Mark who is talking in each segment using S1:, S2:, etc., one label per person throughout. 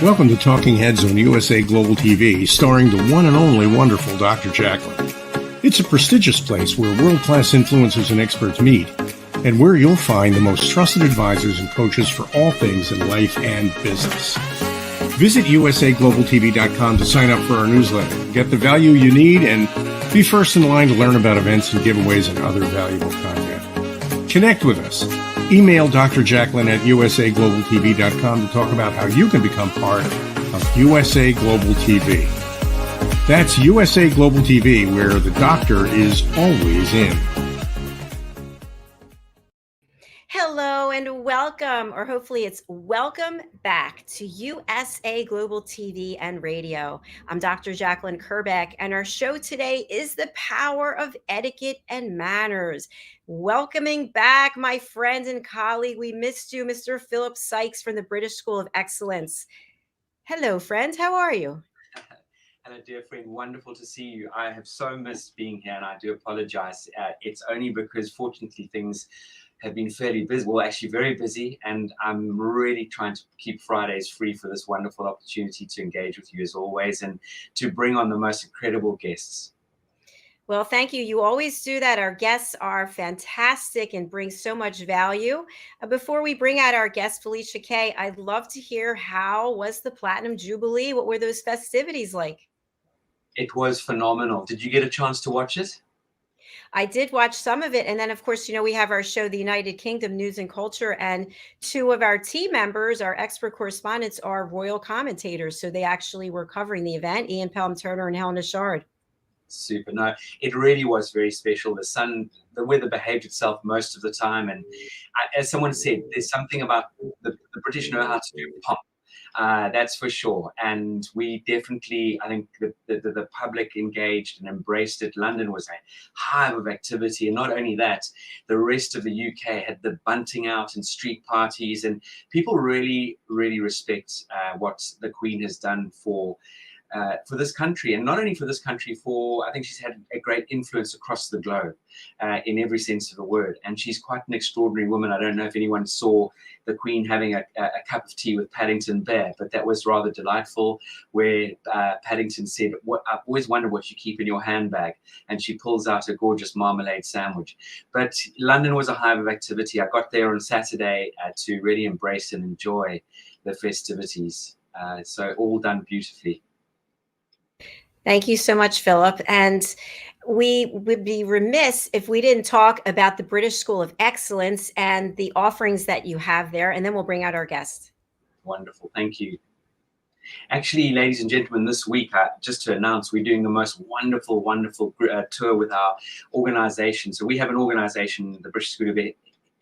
S1: Welcome to Talking Heads on USA Global TV, starring the one and only wonderful Dr. JACALYN. It's a prestigious place where world-class influencers and experts meet, and where you'll find the most trusted advisors and coaches for all things in life and business. Visit usaglobaltv.com to sign up for our newsletter, get the value you need, and be first in line to learn about events and giveaways and other valuable content. Connect with us. Email Dr. JACALYN at usaglobaltv.com to talk about how you can become part of USA Global TV. That's USA Global TV, where the doctor is always in.
S2: Hello and welcome, or hopefully it's welcome back to USA Global TV and Radio. I'm Dr. JACALYN KERBECK, and our show today is the power of etiquette and manners. Welcoming back my friend and colleague. We missed you, Mr. Philip SYKES from the British School of Excellence. Hello, friend. How are you?
S3: Hello, dear friend. Wonderful to see you. I have so missed being here, and I do apologize. It's only because, fortunately, things have been fairly busy, well, actually very busy, and I'm really trying to keep Fridays free for this wonderful opportunity to engage with you as always and to bring on the most incredible guests.
S2: Well, thank you. You always do that. Our guests are fantastic and bring so much value. Before we bring out our guest, Felisha K., I'd love to hear, how was the Platinum Jubilee? What were those festivities like?
S3: It was phenomenal. Did you get a chance to watch it?
S2: I did watch some of it. And then, of course, you know, we have our show, The United Kingdom News and Culture, and two of our team members, our expert correspondents, are royal commentators. So they actually were covering the event, Ian Pelham-Turner and Helena Shard.
S3: Super. No, it really was very special. The weather behaved itself most of the time. And as someone said, there's something about the British know how to do pomp. That's for sure. And we definitely, I think the public engaged and embraced it. London was a hive of activity. And not only that, the rest of the UK had the bunting out and street parties. And people really, really respect what the Queen has done for this country, and not only for this country, I think she's had a great influence across the globe in every sense of the word. And she's quite an extraordinary woman. I don't know if anyone saw the Queen having a cup of tea with Paddington Bear, but that was rather delightful, where Paddington said, I've always wondered what you keep in your handbag. And she pulls out a gorgeous marmalade sandwich. But London was a hive of activity. I got there on Saturday to really embrace and enjoy the festivities. So all done beautifully.
S2: Thank you so much, Philip. And we would be remiss if we didn't talk about the British School of Excellence and the offerings that you have there, and then we'll bring out our guest.
S3: Wonderful. Thank you. Actually, ladies and gentlemen, this week, just to announce, we're doing the most wonderful tour with our organization. So we have an organization, the British School of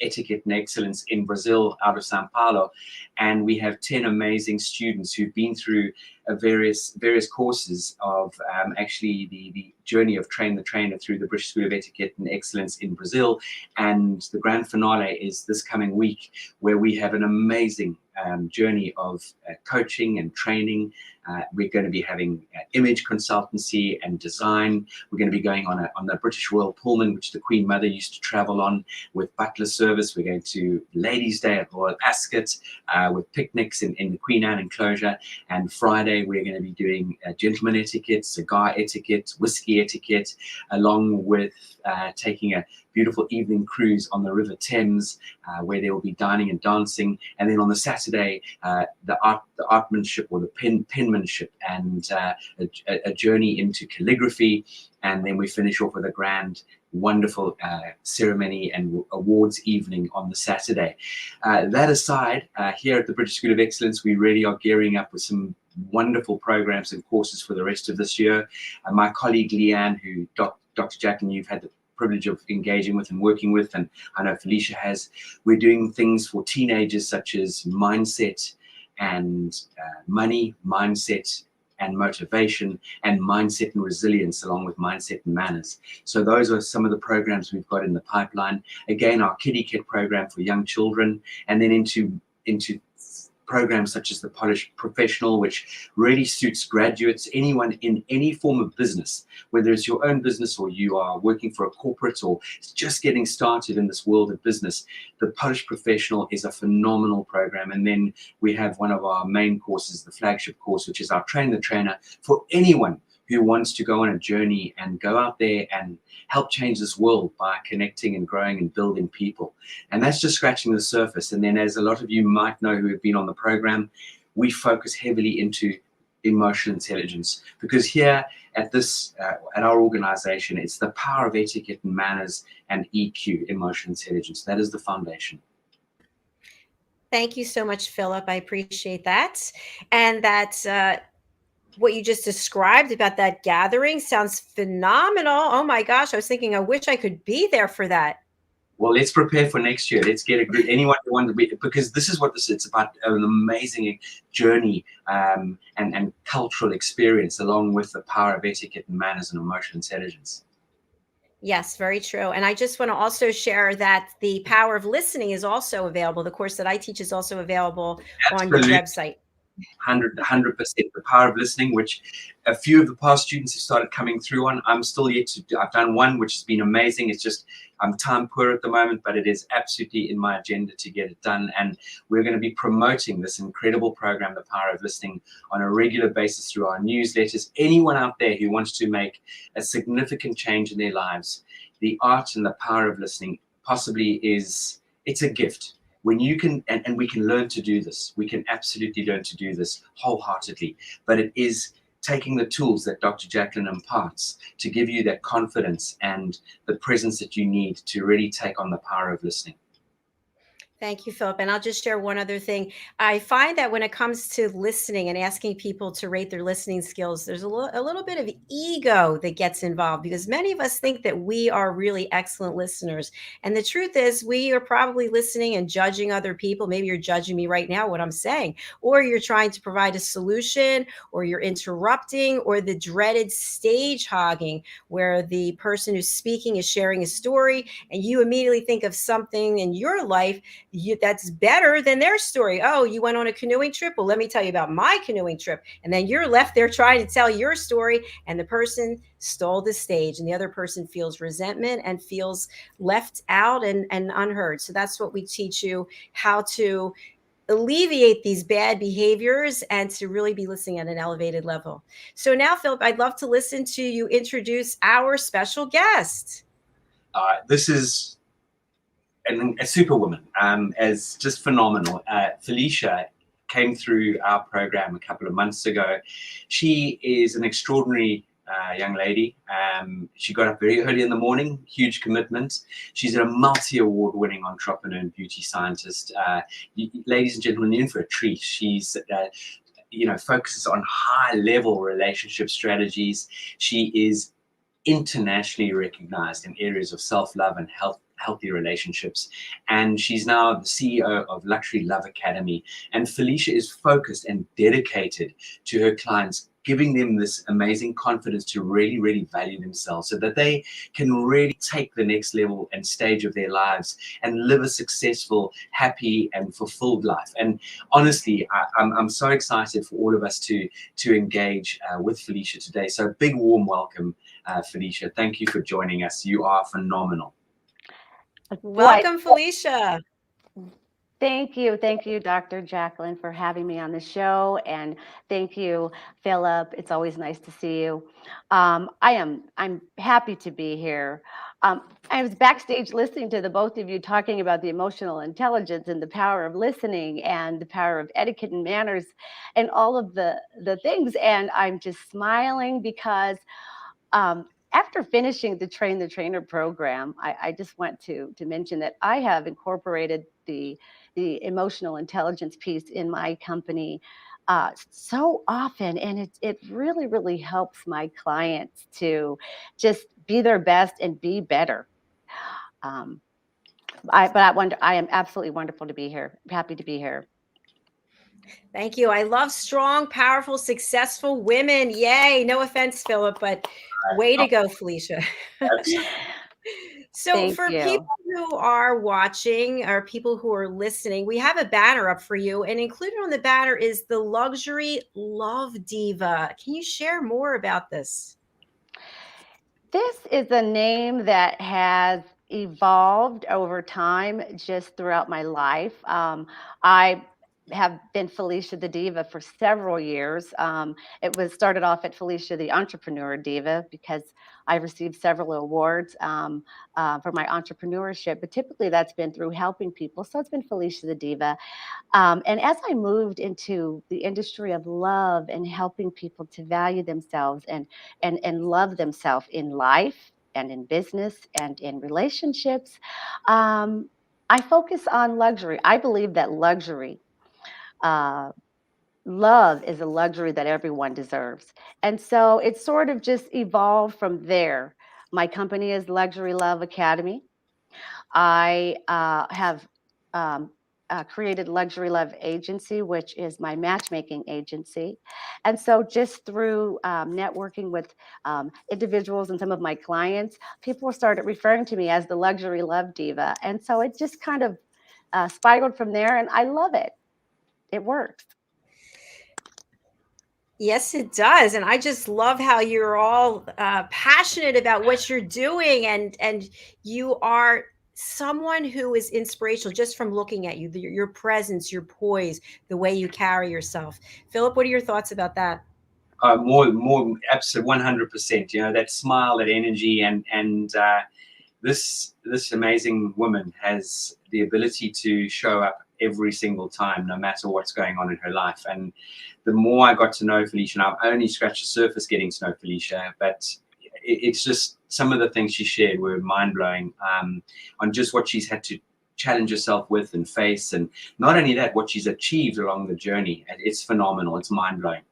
S3: Etiquette and Excellence in Brazil, out of Sao Paulo, and we have 10 amazing students who've been through various courses of actually the journey of Train the Trainer through the British School of Etiquette and Excellence in Brazil. And the grand finale is this coming week, where we have an amazing journey of coaching and training. We're going to be having image consultancy and design. We're going to be going on the British Royal Pullman, which the Queen Mother used to travel on, with butler service. We're going to Ladies' Day at Royal Ascot with picnics in the Queen Anne enclosure. And Friday, we're going to be doing gentleman etiquette, cigar etiquette, whiskey etiquette, along with taking a beautiful evening cruise on the River Thames, where there will be dining and dancing. And then on the Saturday, the artmanship or the penmanship and a journey into calligraphy. And then we finish off with a grand, wonderful ceremony and awards evening on the Saturday. That aside, here at the British School of Excellence, we really are gearing up with some wonderful programs and courses for the rest of this year. My colleague Leanne, who Dr. JACALYN, you've had the privilege of engaging with and working with, and I know Felisha has, we're doing things for teenagers such as mindset and money, mindset and motivation, and mindset and resilience, along with mindset and manners. So those are some of the programs we've got in the pipeline. Again, our Kiddie Kit program for young children, and then into programs such as the Polished Professional, which really suits graduates, anyone in any form of business, whether it's your own business or you are working for a corporate or just getting started in this world of business. The Polished Professional is a phenomenal program. And then we have one of our main courses, the flagship course, which is our Train the Trainer, for anyone who wants to go on a journey and go out there and help change this world by connecting and growing and building people. And that's just scratching the surface. And then, as a lot of you might know who have been on the program, we focus heavily into emotional intelligence, because here at this at our organization, it's the power of etiquette and manners and EQ, emotional intelligence. That is the foundation.
S2: Thank you so much, Philip. I appreciate that. And that what you just described about that gathering sounds phenomenal. Oh my gosh, I was thinking, I wish I could be there for that.
S3: Well, let's prepare for next year. Let's get a group, anyone who wants to be, because this is what it's about, an amazing journey and cultural experience, along with the power of etiquette and manners and emotional intelligence.
S2: Yes, very true. And I just want to also share that the power of listening is also available. The course that I teach is also available on your website.
S3: 100%. The power of listening, which a few of the past students have started coming through on. I'm still yet to do. I've done one, which has been amazing. It's just I'm time poor at the moment, but it is absolutely in my agenda to get it done. And we're going to be promoting this incredible program, the power of listening, on a regular basis through our newsletters. Anyone out there who wants to make a significant change in their lives, the art and the power of listening possibly it's a gift. When you can, and we can learn to do this, we can absolutely learn to do this wholeheartedly, but it is taking the tools that Dr. JACALYN imparts to give you that confidence and the presence that you need to really take on the power of listening.
S2: Thank you, Philip. And I'll just share one other thing. I find that when it comes to listening and asking people to rate their listening skills, there's a little bit of ego that gets involved, because many of us think that we are really excellent listeners. And the truth is, we are probably listening and judging other people. Maybe you're judging me right now, what I'm saying, or you're trying to provide a solution, or you're interrupting, or the dreaded stage hogging, where the person who's speaking is sharing a story and you immediately think of something in your life that's better than their story. Oh, you went on a canoeing trip? Well, let me tell you about my canoeing trip. And then you're left there trying to tell your story, and the person stole the stage, and the other person feels resentment and feels left out and unheard. So that's what we teach you, how to alleviate these bad behaviors and to really be listening at an elevated level. So now, Philip, I'd love to listen to you introduce our special guest.
S3: This is a superwoman, as just phenomenal. Felisha came through our program a couple of months ago. She is an extraordinary young lady. She got up very early in the morning, huge commitment. She's a multi-award winning entrepreneur and beauty scientist. Ladies and gentlemen, you're in for a treat. She's focuses on high-level relationship strategies. She is internationally recognized in areas of self-love and healthy relationships, and she's now the CEO of Luxury Love Academy. And Felisha is focused and dedicated to her clients, giving them this amazing confidence to really value themselves, so that they can really take the next level and stage of their lives and live a successful, happy and fulfilled life. And honestly, I'm so excited for all of us to engage with Felisha today. So big warm welcome, Felisha. Thank you for joining us. You are phenomenal.
S2: Welcome, Felisha.
S4: Thank you, Dr. JACALYN, for having me on the show, and thank you, Philip. It's always nice to see you. I'm happy to be here. I was backstage listening to the both of you talking about the emotional intelligence and the power of listening and the power of etiquette and manners and all of the things, and I'm just smiling because after finishing the Train the Trainer program, I just want to mention that I have incorporated the emotional intelligence piece in my company so often, and it really helps my clients to just be their best and be better. I am absolutely wonderful to be here. Happy to be here.
S2: Thank you. I love strong, powerful, successful women. Yay. No offense, Philip, but way to go, Felisha. So
S4: Thank
S2: for
S4: you.
S2: people who are watching or people who are listening, we have a banner up for you, and included on the banner is the Luxury Love Diva. Can you share more about this?
S4: This is a name that has evolved over time just throughout my life. I have been Felicia the Diva for several years. It was started off at Felicia the Entrepreneur Diva because I received several awards for my entrepreneurship, but typically that's been through helping people. So it's been Felicia the Diva. And as I moved into the industry of love and helping people to value themselves and love themselves in life and in business and in relationships, I focus on luxury. I believe that uh, love is a luxury that everyone deserves. And so it sort of just evolved from there. My company is Luxury Love Academy. I have um, created Luxury Love Agency, which is my matchmaking agency. And so, just through networking with individuals and some of my clients, people started referring to me as the Luxury Love Diva. And so, it just kind of spiraled from there, and I love it. It works.
S2: Yes, it does, and I just love how you're all passionate about what you're doing, and you are someone who is inspirational just from looking at you, your presence, your poise, the way you carry yourself. Philip, what are your thoughts about that?
S3: More, absolute 100%. You know, that smile, that energy, and this amazing woman has the ability to show up every single time, no matter what's going on in her life. And the more I got to know Felisha, and I've only scratched the surface getting to know Felisha, but it's just some of the things she shared were mind blowing on just what she's had to challenge herself with and face, and not only that, what she's achieved along the journey. It's phenomenal. It's mind blowing.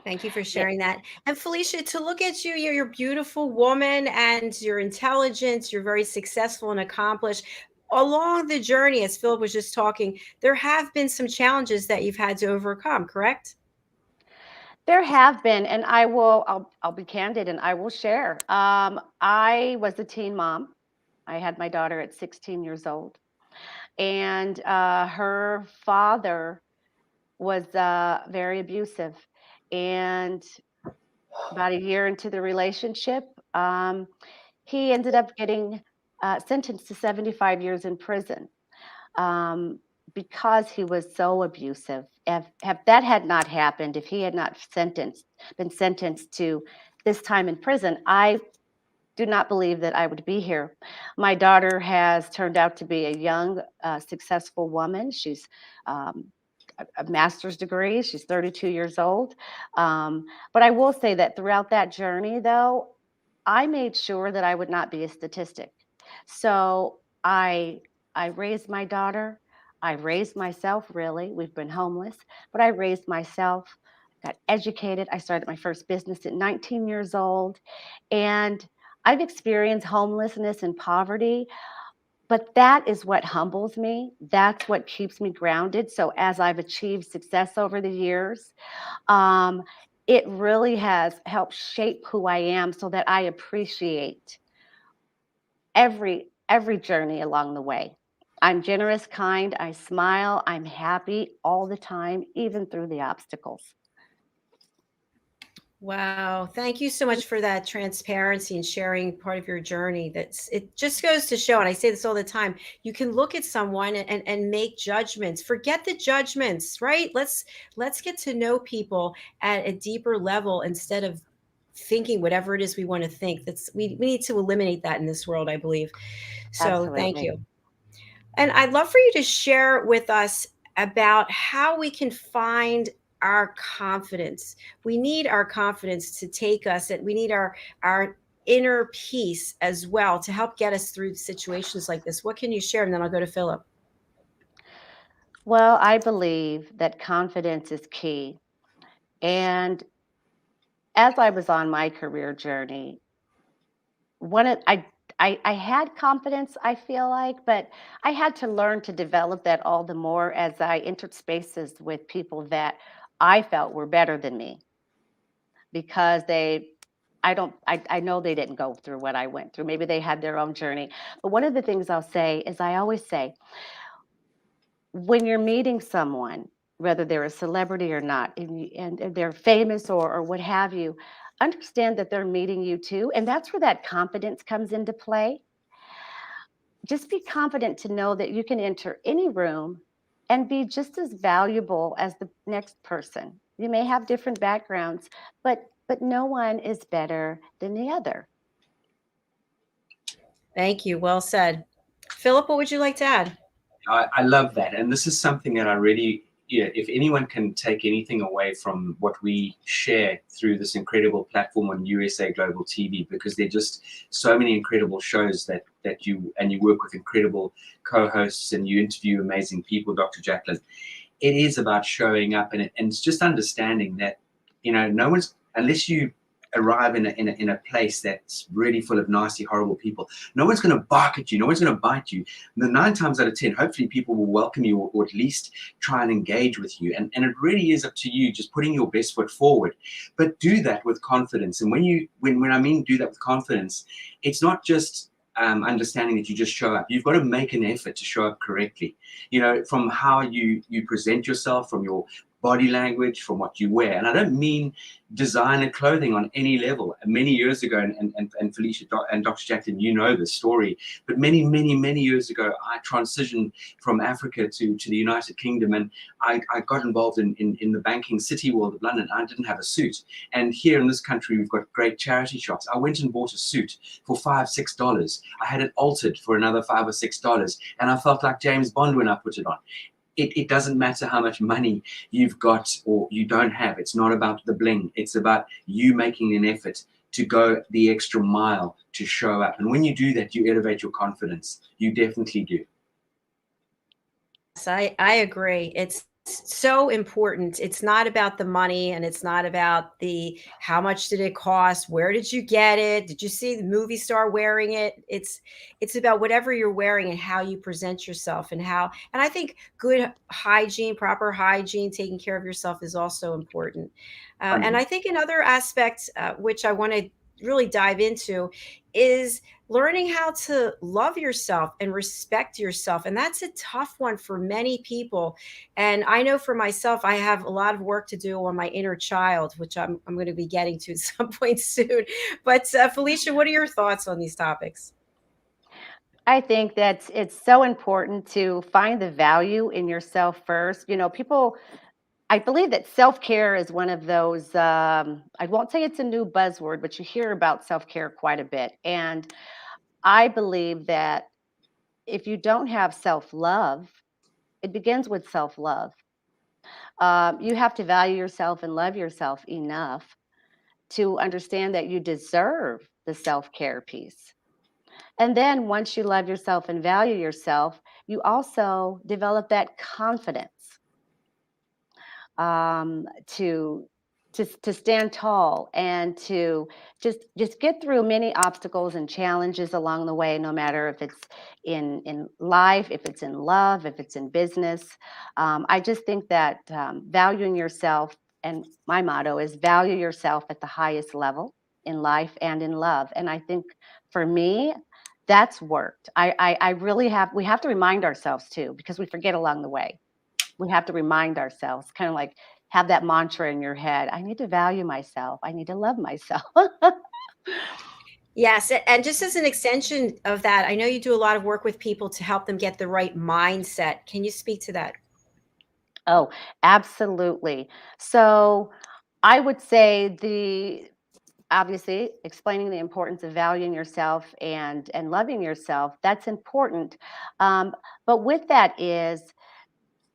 S2: Thank you for
S4: Yeah.
S2: sharing that. And Felicia, to look at you, you're a beautiful woman and you're intelligent, you're very successful and accomplished. Along the journey, as Philip was just talking, there have been some challenges that you've had to overcome, correct?
S4: There have been, and I'll be candid and I will share. I was a teen mom. I had my daughter at 16 years old, and her father was very abusive. And about a year into the relationship, he ended up getting sentenced to 75 years in prison um, because he was so abusive. If that had not happened, if he had not been sentenced to this time in prison, I do not believe that I would be here. My daughter has turned out to be a young, successful woman. She's um, a master's degree. She's 32 years old. But I will say that throughout that journey, though, I made sure that I would not be a statistic. So I raised my daughter. I raised myself, really. We've been homeless, but I raised myself, got educated. I started my first business at 19 years old. And I've experienced homelessness and poverty, but that is what humbles me. That's what keeps me grounded. So as I've achieved success over the years, um, it really has helped shape who I am so that I appreciate every journey along the way. I'm generous, kind, I smile, I'm happy all the time, even through the obstacles.
S2: Wow. Thank you so much for that transparency and sharing part of your journey. It just goes to show, and I say this all the time, you can look at someone and make judgments. Forget the judgments, right? Let's get to know people at a deeper level instead of thinking whatever it is we want to think. We need to eliminate that in this world, I believe. So thank
S4: Absolutely.
S2: you. And I'd love for you to share with us about how we can find our confidence. We need our confidence to take us, and we need our inner peace as well to help get us through situations like this. What can you share? And then I'll go to Philip.
S4: Well, I believe that confidence is key. And as I was on my career journey, one of I had confidence, I feel like, but I had to learn to develop that all the more as I entered spaces with people that I felt were better than me because they I know they didn't go through what I went through. Maybe they had their own journey. But one of the things I'll say is I always say, when you're meeting someone, whether they're a celebrity or not, and they're famous or what have you, understand that they're meeting you too. And that's where that confidence comes into play. Just be confident to know that you can enter any room and be just as valuable as the next person. You may have different backgrounds, but no one is better than the other.
S2: Thank you. Well said. Philip, what would you like to add?
S3: I love that. And this is something that I really, if anyone can take anything away from what we share through this incredible platform on USA Global TV, because there are just so many incredible shows that you work with incredible co-hosts and you interview amazing people, Dr. JACALYN. It is about showing up, and it's just understanding that, no one's, unless you arrive in a place that's really full of nasty, horrible people, no one's going to bark at you, no one's going to bite you. And the 9 times out of 10, hopefully people will welcome you, or at least try and engage with you. And it really is up to you, just putting your best foot forward. But do that with confidence. And when I mean do that with confidence, it's not just understanding that you just show up. You've got to make an effort to show up correctly. From how you present yourself, from your body language, from what you wear. And I don't mean designer clothing on any level. Many years ago, and Felisha and Dr. JACALYN, you know the story, but many, many, many years ago, I transitioned from Africa to the United Kingdom, and I got involved in the banking city world of London. I didn't have a suit. And here in this country, we've got great charity shops. I went and bought a suit for $5, $6. I had it altered for another $5 or $6, and I felt like James Bond when I put it on. It doesn't matter how much money you've got or you don't have. It's not about the bling. It's about you making an effort to go the extra mile to show up. And when you do that, you elevate your confidence. You definitely do.
S2: Yes, I agree. It's so important. It's not about the money, and it's not about the how much did it cost, where did you get it, did you see the movie star wearing it. It's about whatever you're wearing and how you present yourself, and I think good hygiene, proper hygiene, taking care of yourself is also important. And I think another aspect, which I want to really dive into, is learning how to love yourself and respect yourself. And that's a tough one for many people. And I know for myself, I have a lot of work to do on my inner child, which I'm going to be getting to at some point soon. But Felisha, what are your thoughts on these topics?
S4: I think that it's so important to find the value in yourself first. I believe that self-care is one of those, I won't say it's a new buzzword, but you hear about self-care quite a bit. And I believe that if you don't have self-love, it begins with self-love. You have to value yourself and love yourself enough to understand that you deserve the self-care piece. And then once you love yourself and value yourself, you also develop that confidence um, to to stand tall and to just get through many obstacles and challenges along the way, no matter if it's in life, if it's in love, if it's in business. I just think that valuing yourself, and my motto is value yourself at the highest level in life and in love. And I think for me, that's worked. I really have. We have to remind ourselves too, because we forget along the way. We have to remind ourselves, kind of like have that mantra in your head. I need to value myself. I need to love myself.
S2: Yes, and just as an extension of that, I know you do a lot of work with people to help them get the right mindset. Can you speak to that?
S4: Oh, absolutely. So I would say the obviously explaining the importance of valuing yourself and loving yourself, that's important. But with that is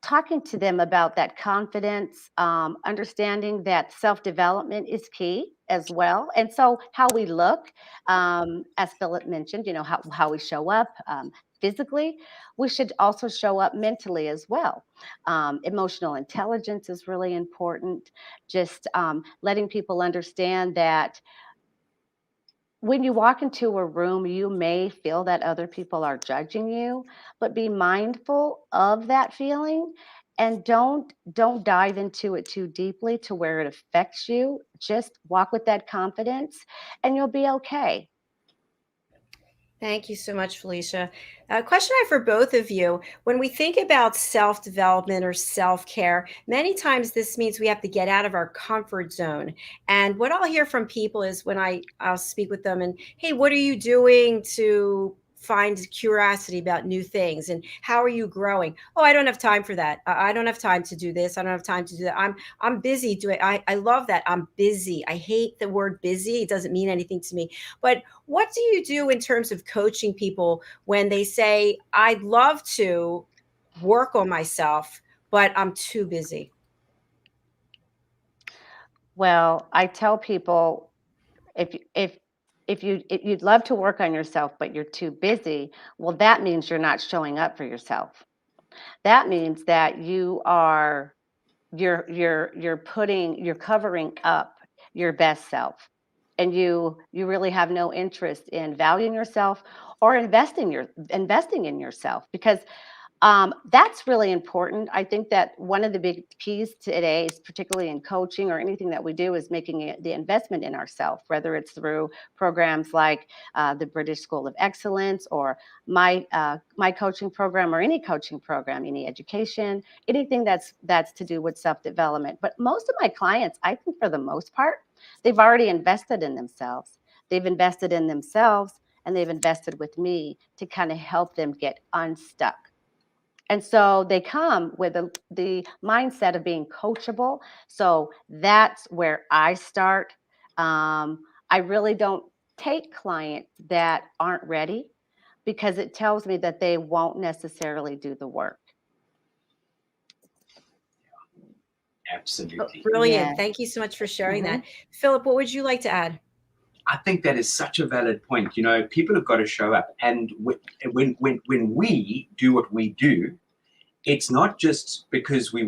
S4: talking to them about that confidence, understanding that self development is key as well. And so, how we look, as Philip mentioned, how we show up physically, we should also show up mentally as well. Emotional intelligence is really important. Just letting people understand that when you walk into a room, you may feel that other people are judging you, but be mindful of that feeling And don't dive into it too deeply to where it affects you. Just walk with that confidence and you'll be okay.
S2: Thank you so much, Felisha. A question I have for both of you. When we think about self-development or self-care, many times this means we have to get out of our comfort zone. And what I'll hear from people is when I'll speak with them and, hey, what are you doing to find curiosity about new things? And how are you growing? Oh, I don't have time for that. I don't have time to do this. I don't have time to do that. I'm busy doing, I love that. I'm busy. I hate the word busy. It doesn't mean anything to me. But what do you do in terms of coaching people when they say, I'd love to work on myself, but I'm too busy?
S4: Well, I tell people if you'd love to work on yourself, but you're too busy, well, that means you're not showing up for yourself. That means that you're covering up your best self, and you really have no interest in valuing yourself or investing in yourself, because that's really important. I think that one of the big keys today, is particularly in coaching or anything that we do, is making the investment in ourselves, whether it's through programs like the British School of Excellence, or my coaching program, or any coaching program, any education, anything that's to do with self-development. But most of my clients, I think for the most part, they've already invested in themselves. They've invested in themselves, and they've invested with me to kind of help them get unstuck. And so they come with the mindset of being coachable. So that's where I start. I really don't take clients that aren't ready, because it tells me that they won't necessarily do the work.
S3: Absolutely.
S2: Brilliant.
S4: Yeah.
S2: Thank you so much for sharing that. Philip, what would you like to add?
S3: I think that is such a valid point. You know, people have got to show up. And when we do what we do, it's not just because we're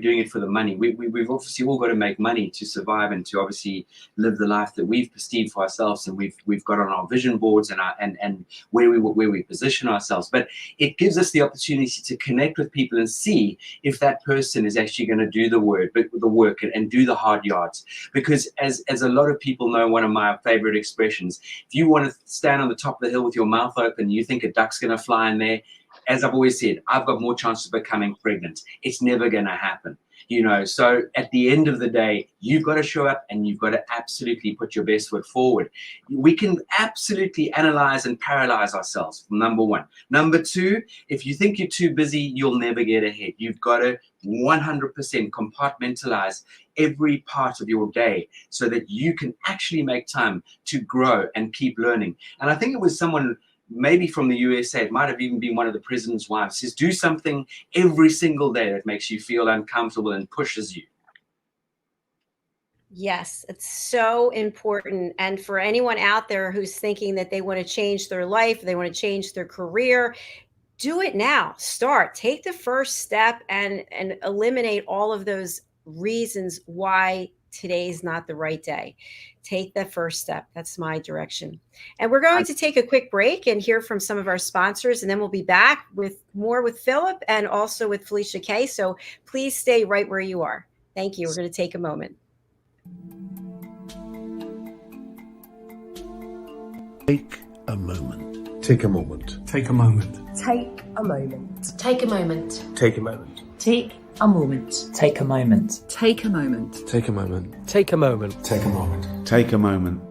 S3: doing it for the money. We've obviously all got to make money to survive and to obviously live the life that we've perceived for ourselves, and we've got on our vision boards and where we position ourselves. But it gives us the opportunity to connect with people and see if that person is actually going to do the work and do the hard yards. Because as a lot of people know, one of my favorite expressions, if you want to stand on the top of the hill with your mouth open, you think a duck's going to fly in there. As I've always said, I've got more chances of becoming pregnant. It's never going to happen, you know. So at the end of the day, you've got to show up and you've got to absolutely put your best foot forward. We can absolutely analyze and paralyze ourselves, number one. Number two, if you think you're too busy, you'll never get ahead. You've got to 100% compartmentalize every part of your day so that you can actually make time to grow and keep learning. And I think it was someone, maybe from the USA, it might have even been one of the president's wives, says do something every single day that makes you feel uncomfortable and pushes you.
S2: Yes, it's so important. And for anyone out there who's thinking that they want to change their life, they want to change their career, do it now. Start. Take the first step and eliminate all of those reasons why today's not the right day. Take the first step. That's my direction. And we're going to take a quick break and hear from some of our sponsors, and then we'll be back with more with Philip and also with Felisha K. So please stay right where you are. Thank you. We're going to take a moment.
S1: Take a moment. Take a moment.
S5: Take a moment.
S6: Take a moment.
S7: Take a moment.
S1: Take a moment.
S6: Take a moment.
S7: Take a moment.
S6: Take a moment.
S5: Take a moment.
S8: Take a moment.
S5: Take a moment.
S9: Take a moment.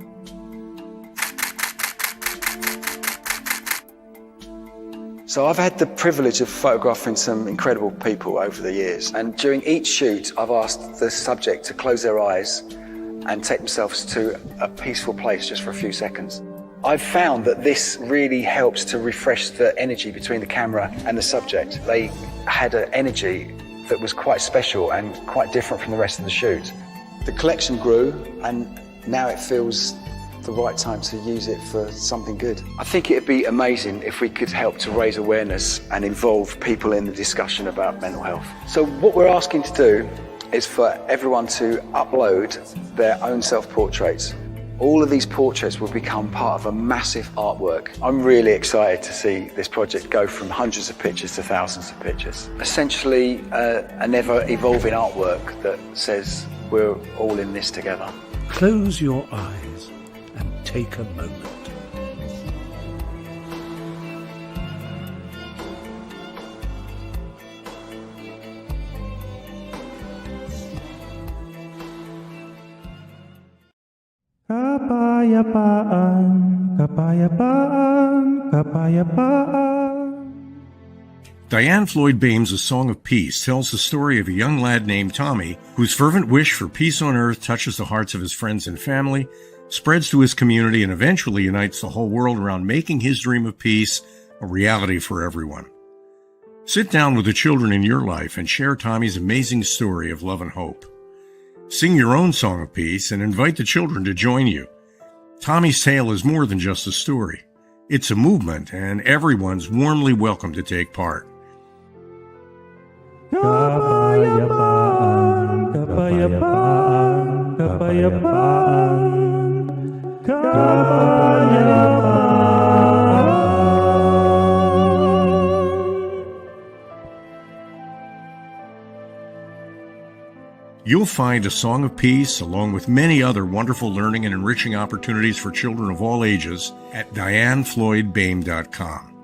S10: So I've had the privilege of photographing some incredible people over the years, and during each shoot I've asked the subject to close their eyes and take themselves to a peaceful place just for a few seconds. I've found that this really helps to refresh the energy between the camera and the subject. They had an energy that was quite special and quite different from the rest of the shoot. The collection grew, and now it feels the right time to use it for something good. I think it'd be amazing if we could help to raise awareness and involve people in the discussion about mental health. So what we're asking to do is for everyone to upload their own self-portraits All of these portraits will become part of a massive artwork. I'm really excited to see this project go from hundreds of pictures to thousands of pictures. Essentially, an ever-evolving artwork that says we're all in this together.
S5: Close your eyes and take a moment.
S7: Kapayapaan, kapayapaan, kapayapaan.
S1: Diane Floyd Bame's A Song of Peace tells the story of a young lad named Tommy whose fervent wish for peace on earth touches the hearts of his friends and family, spreads to his community, and eventually unites the whole world around making his dream of peace a reality for everyone. Sit down with the children in your life and share Tommy's amazing story of love and hope. Sing your own song of peace and invite the children to join you. Tommy's tale is more than just a story. It's a movement, and everyone's warmly welcome to take part.
S7: Kapayapaan, kapayapaan, kapayapaan, kapayapaan.
S1: You'll find A Song of Peace, along with many other wonderful learning and enriching opportunities for children of all ages, at DianeFloydBame.com.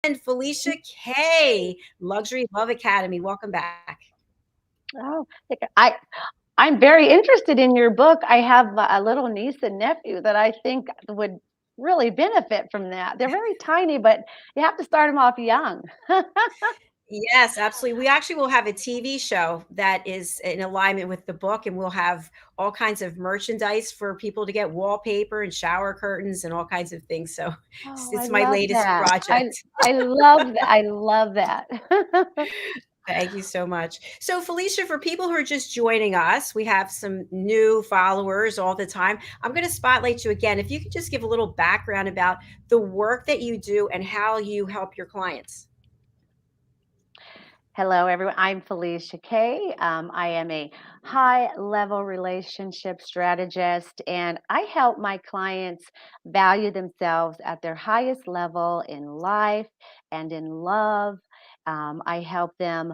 S2: And Felisha K, Luxury Love Academy. Welcome back.
S4: Oh, I'm very interested in your book. I have a little niece and nephew that I think would really benefit from that. They're very tiny, but you have to start them off young.
S2: Yes, absolutely. We actually will have a TV show that is in alignment with the book, and we'll have all kinds of merchandise for people to get wallpaper and shower curtains and all kinds of things. So
S4: Oh, I
S2: it's my
S4: love
S2: latest
S4: that.
S2: project.
S4: I love that. I love that.
S2: Thank you so much. So, Felicia, for people who are just joining us, we have some new followers all the time. I'm going to spotlight you again. If you could just give a little background about the work that you do and how you help your clients.
S4: Hello, everyone. I'm Felisha Kay. I am a high-level relationship strategist, and I help my clients value themselves at their highest level in life and in love. I help them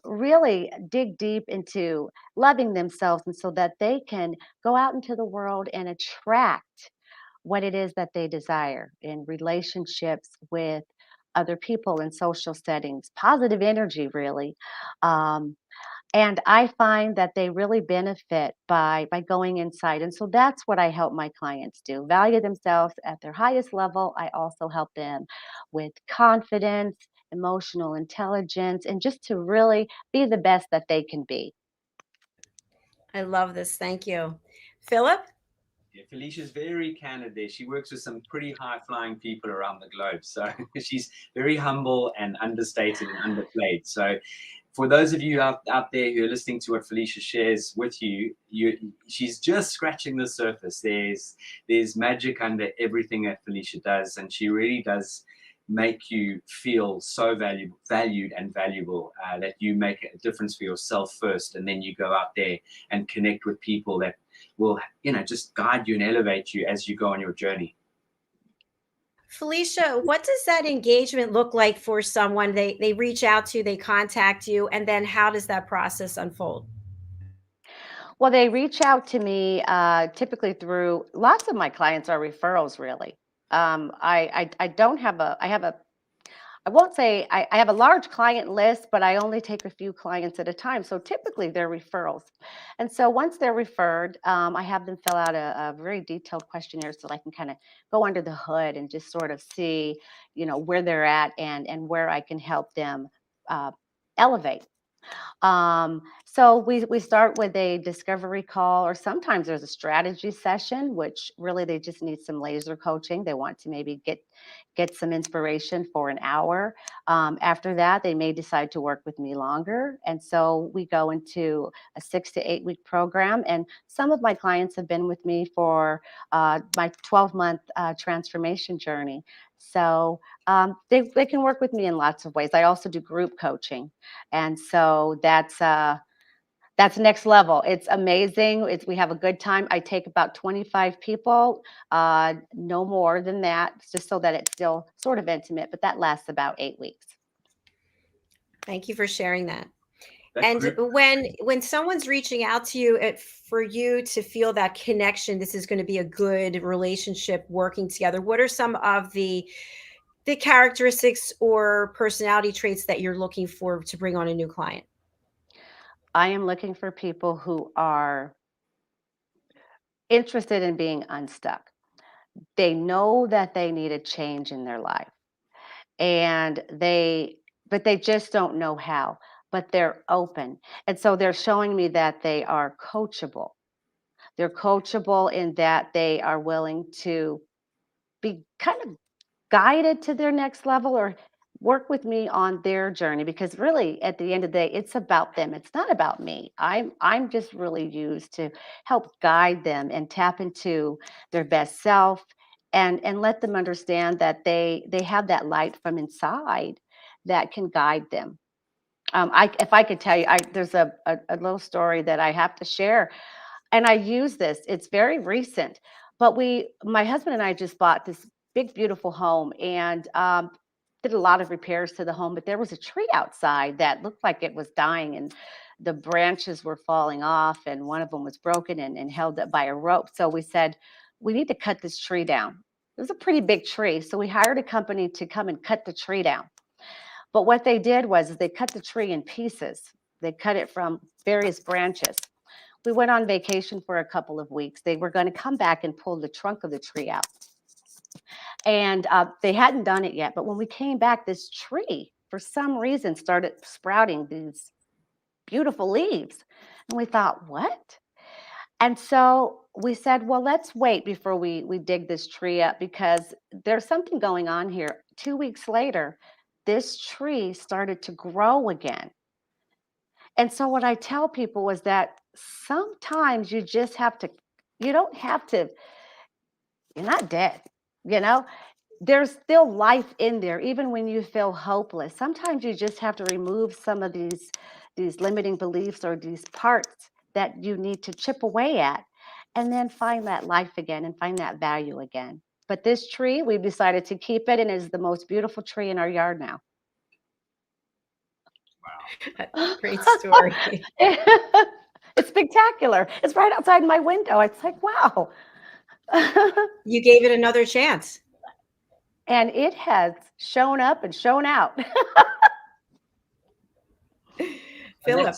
S4: really dig deep into loving themselves, and so that they can go out into the world and attract what it is that they desire in relationships with other people in social settings, positive energy, really. Um, and I find that they really benefit by going inside. And so that's what I help my clients do. Value themselves at their highest level. I also help them with confidence, emotional intelligence, and just to really be the best that they can be.
S2: I love this. Thank you. Philip?
S3: Yeah, Felicia's very candid there. She works with some pretty high flying people around the globe. So she's very humble and understated and underplayed. So for those of you out there who are listening to what Felicia shares with you, she's just scratching the surface. There's magic under everything that Felicia does, and she really does make you feel so valued and valuable, that you make a difference for yourself first, and then you go out there and connect with people that will, just guide you and elevate you as you go on your journey.
S2: Felicia, what does that engagement look like for someone? They reach out to you, they contact you, and then how does that process unfold?
S4: Well, they reach out to me typically through lots of my clients are referrals, really. I don't have I have a, I won't say I have a large client list, but I only take a few clients at a time. So typically they're referrals. And so once they're referred, I have them fill out a very detailed questionnaire so I can kind of go under the hood and just sort of see, where they're at and where I can help them uh, elevate. So we start with a discovery call, or sometimes there's a strategy session, which really they just need some laser coaching. They want to maybe get some inspiration for an hour. After that, they may decide to work with me longer, and so we go into a 6 to 8 week program. And some of my clients have been with me for my 12-month transformation journey. So they can work with me in lots of ways. I also do group coaching. And so that's next level. It's amazing. We have a good time. I take about 25 people, no more than that, just so that it's still sort of intimate, but that lasts about 8 weeks.
S2: Thank you for sharing that.
S3: That
S2: And
S3: group,
S2: when someone's reaching out to you, for you to feel that connection, this is going to be a good relationship working together. What are some of the characteristics or personality traits that you're looking for to bring on a new client?
S4: I am looking for people who are interested in being unstuck. They know that they need a change in their life, and but they just don't know how, but they're open. And so they're showing me that they are coachable. They're coachable in that they are willing to be kind of guided to their next level, or work with me on their journey, because really at the end of the day it's about them. It's not about me. I'm just really used to help guide them and tap into their best self, and let them understand that they have that light from inside that can guide them. If I could tell you, there's a little story that I have to share, and I use this. It's very recent, but my husband and I just bought this big, beautiful home, and did a lot of repairs to the home. But there was a tree outside that looked like it was dying, and the branches were falling off, and one of them was broken and held up by a rope. So we said, we need to cut this tree down. It was a pretty big tree, so we hired a company to come and cut the tree down. But what they did was they cut the tree in pieces. They cut it from various branches. We went on vacation for a couple of weeks. They were going to come back and pull the trunk of the tree out. And they hadn't done it yet. But when we came back, this tree for some reason, started sprouting these beautiful leaves. And we thought, what? And so we said, well, let's wait before we dig this tree up because there's something going on here. 2 weeks later, this tree started to grow again. And so what I tell people is that sometimes you just have to, you don't have to, you're not dead, you know? There's still life in there, even when you feel hopeless. Sometimes you just have to remove some of these limiting beliefs or these parts that you need to chip away at, and then find that life again and find that value again. But this tree, we've decided to keep it, and it is the most beautiful tree in our yard now.
S2: Great story.
S4: It's spectacular. It's right outside my window. It's like, wow.
S2: You gave it another chance.
S4: And it has shown up and shown out.
S2: Philip.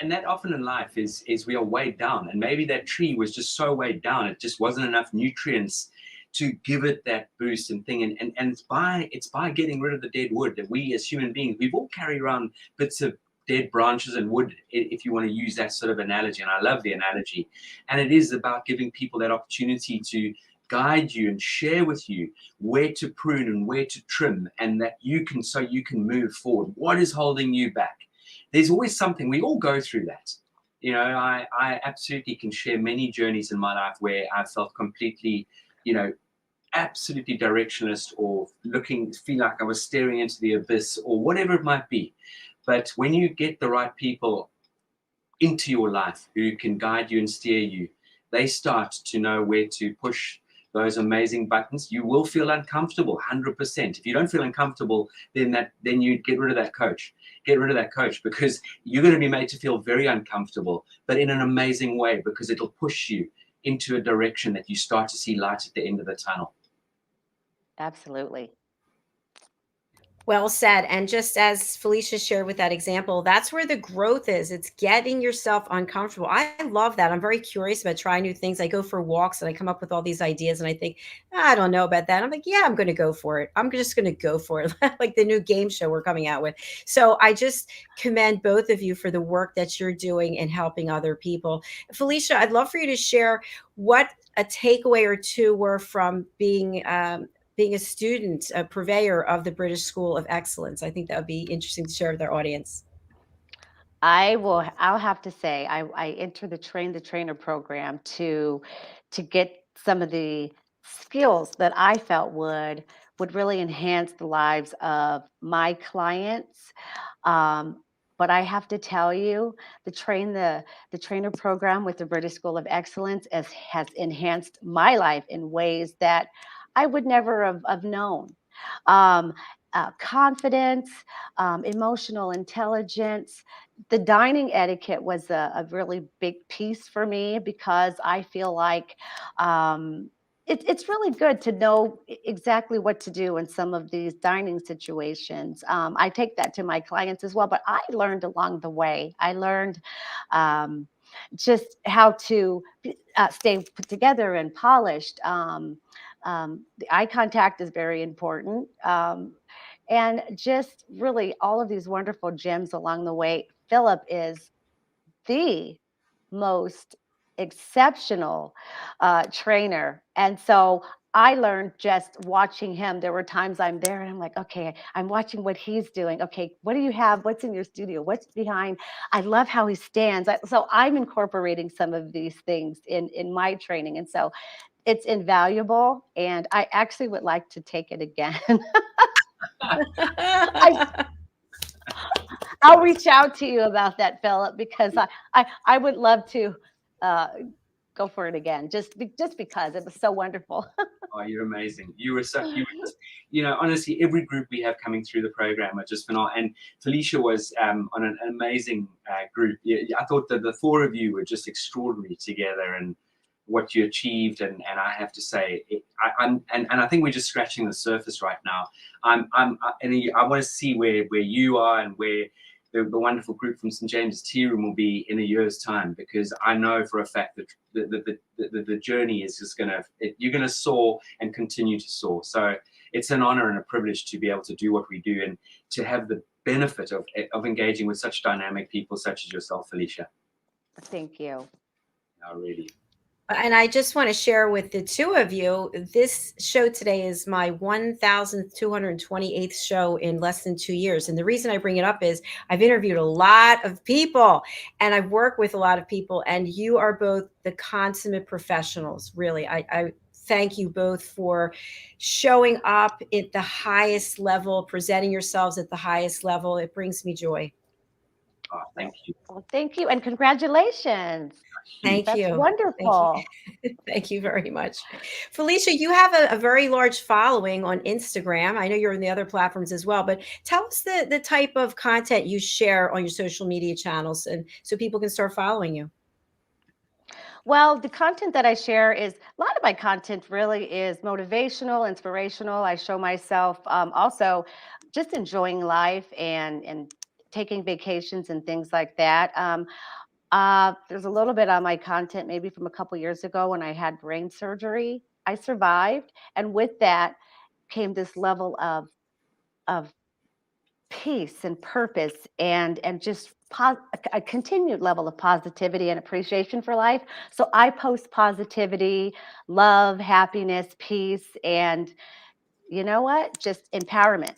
S3: And that often in life is we are weighed down, and maybe that tree was just so weighed down, it just wasn't enough nutrients to give it that boost and thing. And it's by getting rid of the dead wood that we as human beings, we've all carry around bits of dead branches and wood, if you want to use that sort of analogy. And I love the analogy. And it is about giving people that opportunity to guide you and share with you where to prune and where to trim, and that you can move forward. What is holding you back? There's always something. We all go through that. You know, I absolutely can share many journeys in my life where I felt completely, absolutely directionless, or feel like I was staring into the abyss, or whatever it might be. But when you get the right people into your life who can guide you and steer you, they start to know where to push those amazing buttons. You will feel uncomfortable, 100%. If you don't feel uncomfortable, then you get rid of that coach. Get rid of that coach, because you're going to be made to feel very uncomfortable, but in an amazing way, because it'll push you into a direction that you start to see light at the end of the tunnel.
S4: Absolutely.
S2: Well said. And just as Felisha shared with that example, that's where the growth is. It's getting yourself uncomfortable. I love that. I'm very curious about trying new things. I go for walks and I come up with all these ideas and I think, I don't know about that. I'm like, yeah, I'm going to go for it. I'm just going to go for it. Like the new game show we're coming out with. So I just commend both of you for the work that you're doing in helping other people. Felisha, I'd love for you to share what a takeaway or two were from being a student, a purveyor of the British School of Excellence. I think that would be interesting to share with our audience.
S4: I'll have to say, I entered the Train the Trainer program to get some of the skills that I felt would really enhance the lives of my clients. But I have to tell you, the Trainer program with the British School of Excellence has enhanced my life in ways that I would never have known. Confidence, emotional intelligence. The dining etiquette was a really big piece for me, because I feel like it's really good to know exactly what to do in some of these dining situations. I take that to my clients as well, but I learned along the way. I learned just how to stay put together and polished. The eye contact is very important. And just really all of these wonderful gems along the way. Philip is the most exceptional trainer. And so I learned just watching him. There were times I'm there and I'm like, okay, I'm watching what he's doing. Okay, what do you have? What's in your studio? What's behind? I love how he stands. So I'm incorporating some of these things in my training. And so it's invaluable. And I actually would like to take it again. I'll reach out to you about that, Philip, because I would love to go for it again, just because it was so wonderful.
S3: Oh, you're amazing. Honestly, every group we have coming through the program are just phenomenal. And Felisha was on an amazing group. I thought that the four of you were just extraordinary together, and what you achieved. And I have to say, I think we're just scratching the surface right now. I want to see where you are and where the wonderful group from St. James's Tea Room will be in a year's time, because I know for a fact that the journey is just you're going to soar and continue to soar. So it's an honor and a privilege to be able to do what we do, and to have the benefit of engaging with such dynamic people such as yourself, Felisha.
S4: Thank you.
S3: No, really.
S2: And I just want to share with the two of you, this show today is my 1,228th show in less than 2 years. And the reason I bring it up is I've interviewed a lot of people and I've worked with a lot of people, and you are both the consummate professionals. Really, I thank you both for showing up at the highest level, presenting yourselves at the highest level. It brings me joy.
S3: Oh, thank you.
S4: Well, thank you, and congratulations.
S2: Thank
S4: That's
S2: you.
S4: wonderful.
S2: Thank you very much. Felisha, you have a very large following on Instagram. I know you're on the other platforms as well, but tell us the type of content you share on your social media channels, and so people can start following you.
S4: Well, the content that I share is, a lot of my content really is motivational, inspirational. I show myself also just enjoying life and taking vacations and things like that. There's a little bit on my content maybe from a couple years ago when I had brain surgery. I survived, and with that came this level of peace and purpose and just a continued level of positivity and appreciation for life. So I post positivity, love, happiness, peace, and you know what? Just empowerment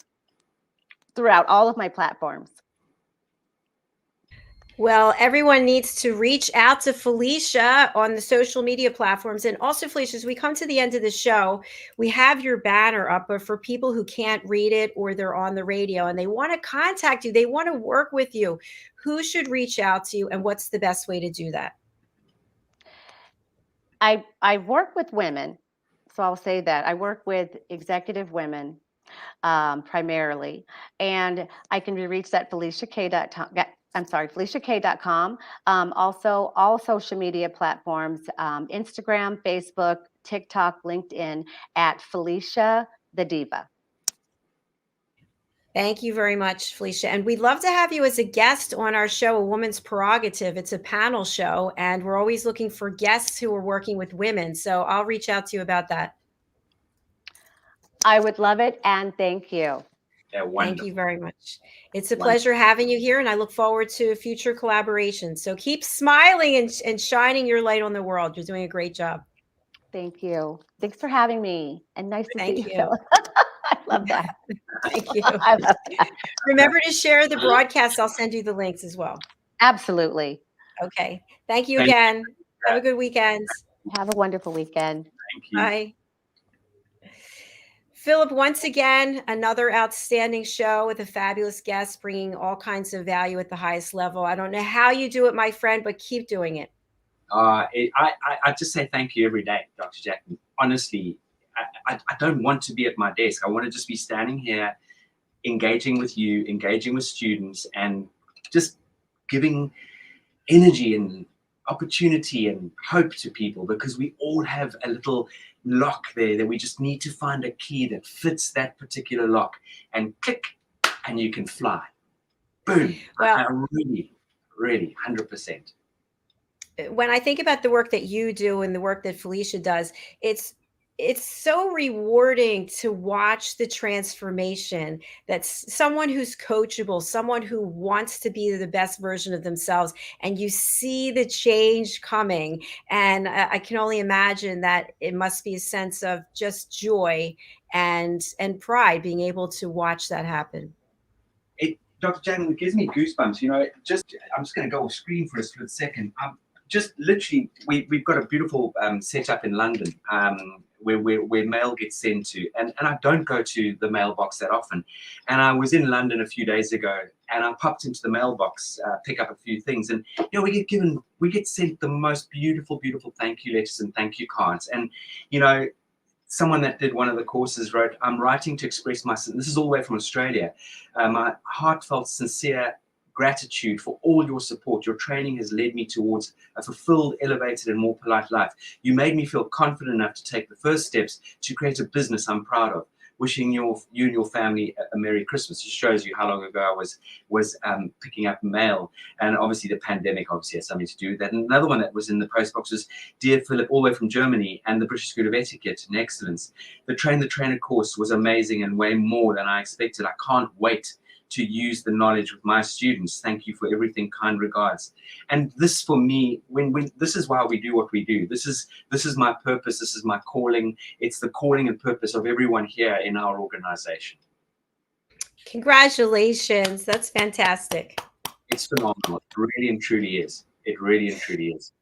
S4: throughout all of my platforms.
S2: Well, everyone needs to reach out to Felisha on the social media platforms. And also, Felisha, as we come to the end of the show, we have your banner up, but for people who can't read it or they're on the radio and they want to contact you, they want to work with you, who should reach out to you, and what's the best way to do that?
S4: I work with women, so I'll say that. I work with executive women primarily, and I can be reached at FeliciaK.com. Also, all social media platforms, Instagram, Facebook, TikTok, LinkedIn, at Felisha the Diva.
S2: Thank you very much, Felisha. And we'd love to have you as a guest on our show, A Woman's Prerogative. It's a panel show, and we're always looking for guests who are working with women. So I'll reach out to you about that.
S4: I would love it, and thank you.
S3: Yeah,
S2: thank you very much. It's a pleasure having you here, and I look forward to future collaborations. So keep smiling and shining your light on the world. You're doing a great job.
S4: Thank you. Thanks for having me, and nice to see you, Phil. I love that.
S2: Thank you.
S4: I love that.
S2: Remember to share the broadcast. I'll send you the links as well.
S4: Absolutely.
S2: Okay. Thank you again. Have a good weekend.
S4: Have a wonderful weekend.
S3: Thank you.
S2: Bye. Philip, once again, another outstanding show with a fabulous guest, bringing all kinds of value at the highest level. I don't know how you do it, my friend, but keep doing it.
S3: I just say thank you every day, Dr. JACALYN. Honestly, I don't want to be at my desk. I want to just be standing here, engaging with you, engaging with students, and just giving energy and opportunity and hope to people, because we all have a little lock there that we just need to find a key that fits that particular lock, and click, and you can fly. Boom. Well, really 100%.
S2: When I think about the work that you do and the work that Felisha does, it's so rewarding to watch the transformation. That's someone who's coachable, someone who wants to be the best version of themselves, and you see the change coming. And I can only imagine that it must be a sense of just joy and pride being able to watch that happen.
S3: Dr. JACALYN, it gives me goosebumps. You know, I'm just going to go off screen for a split second. Just literally, we've got a beautiful setup in London where mail gets sent to, and I don't go to the mailbox that often. And I was in London a few days ago, and I popped into the mailbox, pick up a few things, and you know, we get sent the most beautiful thank you letters and thank you cards. And you know, someone that did one of the courses wrote, "I'm writing to express my," this is all the way from Australia, "my heartfelt, sincere gratitude for all your support. Your training has led me towards a fulfilled, elevated, and more polite life. You made me feel confident enough to take the first steps to create a business I'm proud of. Wishing you and your family a Merry Christmas." It shows you how long ago I was picking up mail, and obviously the pandemic obviously has something to do with that. And another one that was in the post box was, "Dear Philip, all the way from Germany and the British School of Etiquette and Excellence. The Train the Trainer course was amazing and way more than I expected. I can't wait to use the knowledge with my students. Thank you for everything. Kind regards. And this, for me, when this is why we do what we do. This is my purpose. This is my calling. It's the calling and purpose of everyone here in our organization.
S2: Congratulations. That's fantastic.
S3: It's phenomenal. It really and truly is. It really and truly is.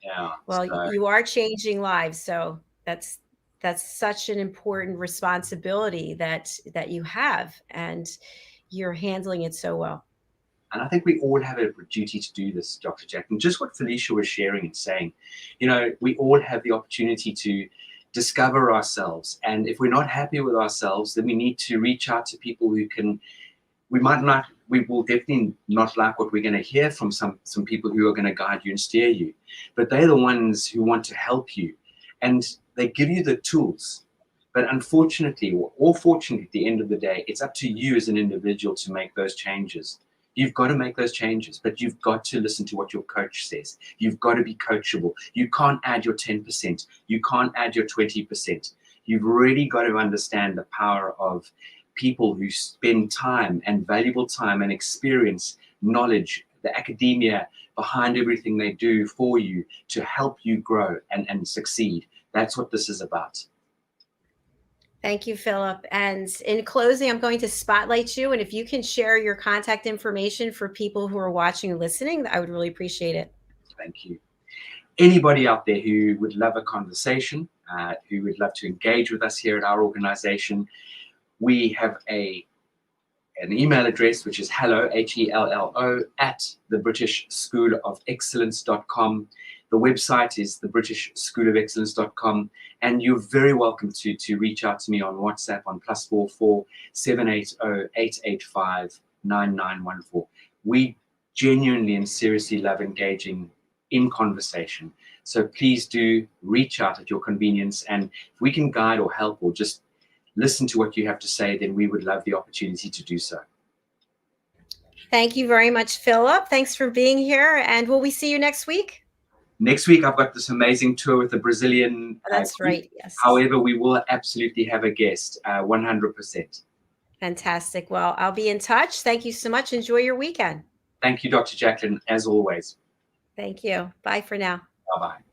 S3: Yeah.
S2: Well,
S3: So,
S2: you are changing lives, so that's such an important responsibility that you have, and you're handling it so well.
S3: and I think we all have a duty to do this, Dr. Jack. And just what Felisha was sharing and saying, we all have the opportunity to discover ourselves. And if we're not happy with ourselves, then we need to reach out to people who can. We will definitely not like what we're going to hear from some people who are going to guide you and steer you, but they're the ones who want to help you, and they give you the tools. But unfortunately, or fortunately, at the end of the day, it's up to you as an individual to make those changes. You've got to make those changes, but you've got to listen to what your coach says. You've got to be coachable. You can't add your 10%. You can't add your 20%. You've really got to understand the power of people who spend time and valuable time and experience, knowledge, the academia behind everything they do for you to help you grow and succeed. That's what this is about.
S2: Thank you, Philip. And in closing, I'm going to spotlight you. And if you can share your contact information for people who are watching and listening, I would really appreciate it.
S3: Thank you. Anybody out there who would love a conversation, who would love to engage with us here at our organization, we have an email address, which is hello, HELLO, at thebritishschoolofexcellence.com. The website is thebritishschoolofexcellence.com. And you're very welcome to reach out to me on WhatsApp on +44 780 885 9914. We genuinely and seriously love engaging in conversation. So please do reach out at your convenience. And if we can guide or help or just listen to what you have to say, then we would love the opportunity to do so.
S2: Thank you very much, Philip. Thanks for being here. And will we see you next week?
S3: Next week, I've got this amazing tour with the Brazilian.
S2: That's right. Yes.
S3: However, we will absolutely have a guest, 100%.
S2: Fantastic. Well, I'll be in touch. Thank you so much. Enjoy your weekend.
S3: Thank you, Dr. Jacqueline, as always.
S2: Thank you. Bye for now.
S3: Bye-bye.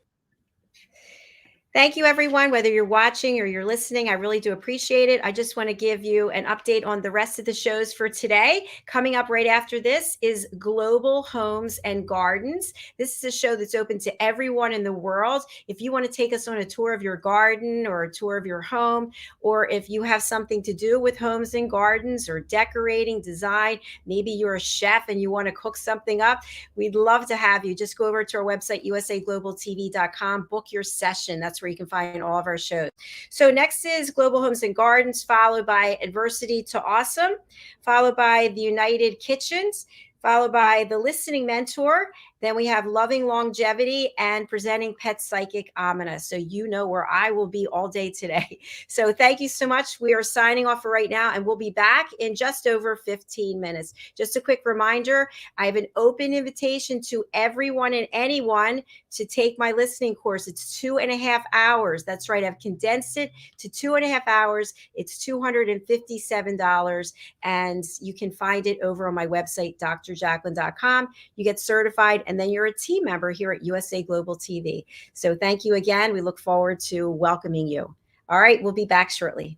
S2: Thank you, everyone, whether you're watching or you're listening. I really do appreciate it. I just want to give you an update on the rest of the shows for today. Coming up right after this is Global Homes and Gardens. This is a show that's open to everyone in the world. If you want to take us on a tour of your garden or a tour of your home, or if you have something to do with homes and gardens or decorating, design, maybe you're a chef and you want to cook something up, we'd love to have you. Just go over to our website, usaglobaltv.com, book your session. That's where you can find all of our shows. So next is Global Homes and Gardens, followed by Adversity to Awesome, followed by the United Kitchens, followed by the Listening Mentor. Then we have Loving Longevity and presenting Pet Psychic Amina. So you know where I will be all day today. So thank you so much. We are signing off for right now, and we'll be back in just over 15 minutes. Just a quick reminder, I have an open invitation to everyone and anyone to take my listening course. It's 2.5 hours. That's right. I've condensed it to 2.5 hours. It's $257, and you can find it over on my website, drjacalyn.com. You get certified, and then you're a team member here at USA Global TV. So thank you again. We look forward to welcoming you. All right, we'll be back shortly.